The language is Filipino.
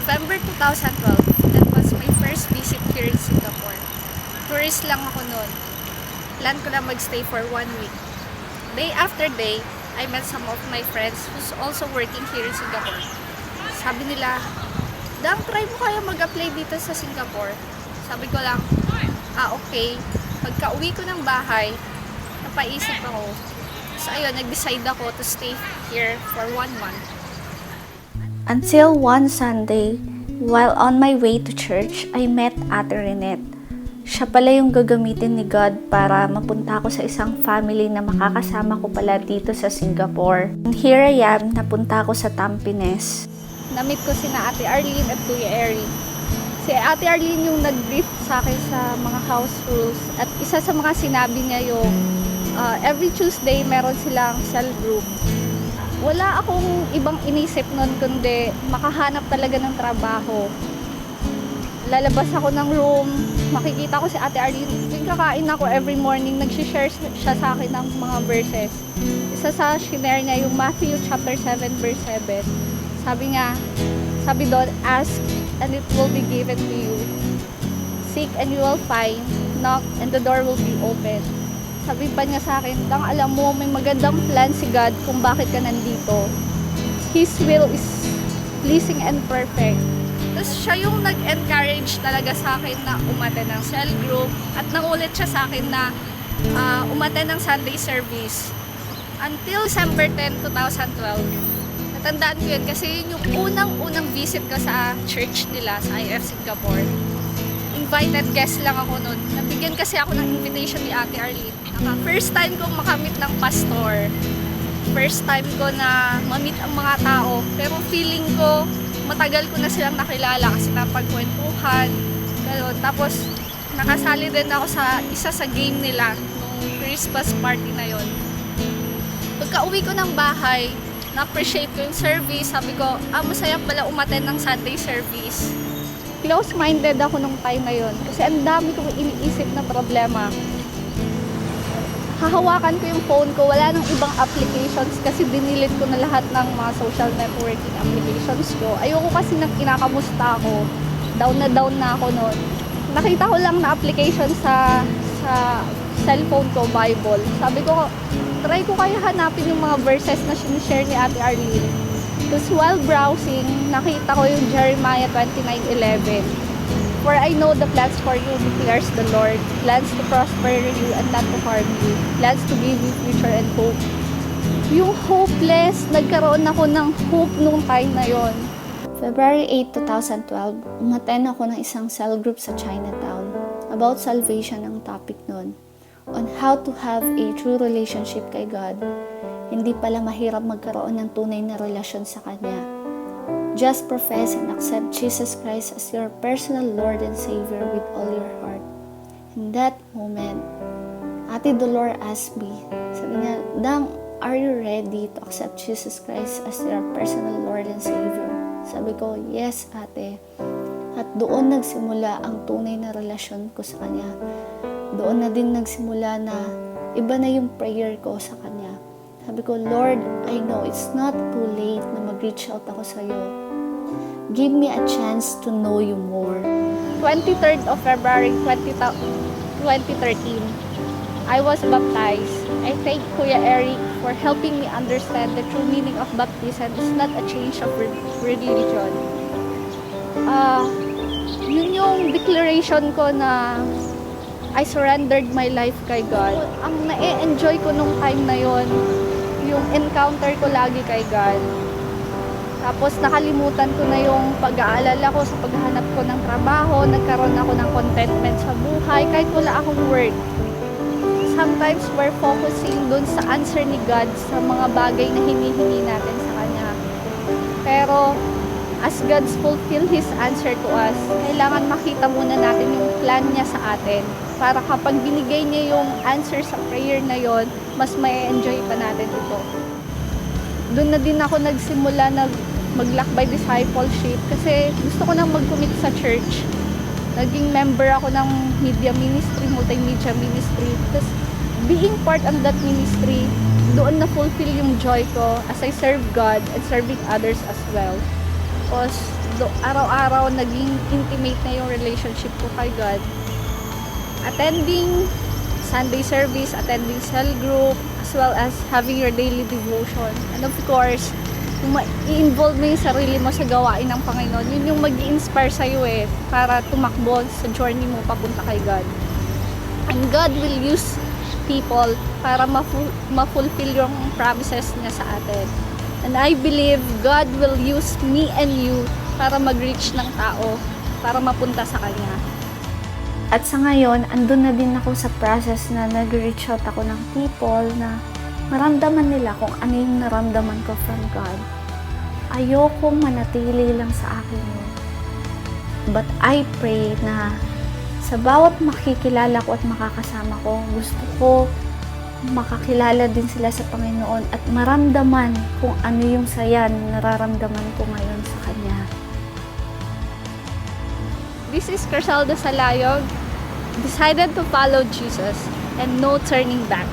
November 2012, that was my first visit here in Singapore. Tourist lang ako noon. Plan ko na magstay for 1 week. Day after day, I met some of my friends who's also working here in Singapore. Sabi nila, Dang, try mo kaya mag-apply dito sa Singapore? Sabi ko lang, okay. Pagka uwi ko ng bahay, napaisip ako. So ayun, nag-decide ako to stay here for 1 month. Until one Sunday, while on my way to church, I met Ate Renette. Siya pala yung gagamitin ni God para mapunta ako sa isang family na makakasama ko pala dito sa Singapore. And here I am, napunta ako sa Tampines. Na-meet ko sina Ate Arlene at Kuya Eric. Si Ate Arlene yung nag-brief sa akin sa mga house rules. At isa sa mga sinabi niya yung every Tuesday meron silang cell group. Wala akong ibang inisip nun kundi makahanap talaga ng trabaho. Lalabas ako ng room, makikita ko si Ate Arlene. Yung kakain ako every morning, nag-share siya sa akin ng mga verses. Isa sa shinare niya yung Matthew chapter 7 verse 7. Sabi doon, ask and it will be given to you. Seek and you will find. Knock and the door will be open. Sabi pa niya sa akin, Dang, alam mo, may magandang plan si God kung bakit ka nandito. His will is pleasing and perfect. Tapos siya yung nag-encourage talaga sa akin na umattend ng cell group at nangulit siya sa akin na umattend ng Sunday service. Until December 10, 2012. Natandaan ko yun kasi yun yung unang visit ko sa church nila sa IF Singapore. Invited guest lang ako noon. Nabigyan kasi ako ng invitation ni Ate Arlene. First time ko makamit ng pastor. First time ko na mamit ang mga tao. Pero feeling ko, matagal ko na silang nakilala kasi napagkwentuhan. Tapos, nakasali din ako sa isa sa game nila nung Christmas party na yon. Pagka uwi ko ng bahay, na-appreciate ko yung service. Sabi ko, masaya pala umattend ng Sunday service. Close-minded ako nung time na yon kasi ang dami kong iniisip na problema. Hahawakan ko yung phone ko, wala nang ibang applications kasi dinilit ko na lahat ng mga social networking applications ko. Ayoko kasi nang kinakamusta ako. Down na ako noon. Nakita ko lang na application sa cellphone ko, Bible. Sabi ko, try ko kaya hanapin yung mga verses na sinishare ni Ate Arlene. Tapos while browsing, nakita ko yung Jeremiah 29:11. For I know the plans for you, declares the Lord. Plans to prosper you and not to harm you. Plans to give you future and hope. Yung hopeless, nagkaroon ako ng hope nung time na yon. February 8, 2012, umattend ako ng isang cell group sa Chinatown. About salvation ang topic nun. On how to have a true relationship kay God. Hindi pala mahirap magkaroon ng tunay na relasyon sa Kanya. Just profess and accept Jesus Christ as your personal Lord and Savior with all your heart. In that moment, Ate Dolor asked me, sabi niya, Dang, are you ready to accept Jesus Christ as your personal Lord and Savior? Sabi ko, yes, ate. At doon nagsimula ang tunay na relasyon ko sa Kanya. Doon na din nagsimula na iba na yung prayer ko sa Kanya. Sabi ko, Lord, I know it's not too late na mag-reach out ako sa iyo. Give me a chance to know you more. 23rd of February 2013, I was baptized. I thank Kuya Eric for helping me understand the true meaning of baptism is not a change of religion. Yun yung declaration ko na I surrendered my life kay God. Ang na-enjoy ko nung time na yon, yung encounter ko lagi kay God. Tapos nakalimutan ko na yung pag-aalala ko sa paghahanap ko ng trabaho, nagkaroon ako ng contentment sa buhay, kahit wala akong work. Sometimes we're focusing dun sa answer ni God sa mga bagay na hinihingi natin sa Kanya. Pero as God fulfill His answer to us, kailangan makita muna natin yung plan niya sa atin. Para kapag binigay niya yung answer sa prayer na yon, mas may enjoy pa natin ito. Doon na din ako nagsimula na maglakbay discipleship kasi gusto ko nang mag-commit sa church. Naging member ako ng media ministry, multimedia ministry. Tapos being part of that ministry, doon na fulfill yung joy ko as I serve God and serving others as well. Tapos, araw-araw naging intimate na yung relationship ko kay God. Attending Sunday service, attending cell group, as well as having your daily devotion. And of course, kung i-involve mo yung sarili mo sa gawain ng Panginoon, yun yung mag-i-inspire sa'yo para tumakbo sa journey mo papunta kay God. And God will use people para ma-fulfill yung promises niya sa atin. And I believe God will use me and you para mag-reach ng tao, para mapunta sa Kanya. At sa ngayon, andun na din ako sa process na nag-reach out ako ng people na maramdaman nila kung ano yung naramdaman ko from God. Ayokong manatili lang sa akin yun. But I pray na sa bawat makikilala ko at makakasama ko, gusto ko makakilala din sila sa Panginoon at maramdaman kung ano yung saya na nararamdaman ko ngayon sa Kanya. This is Carcelda Salayog, decided to follow Jesus and no turning back.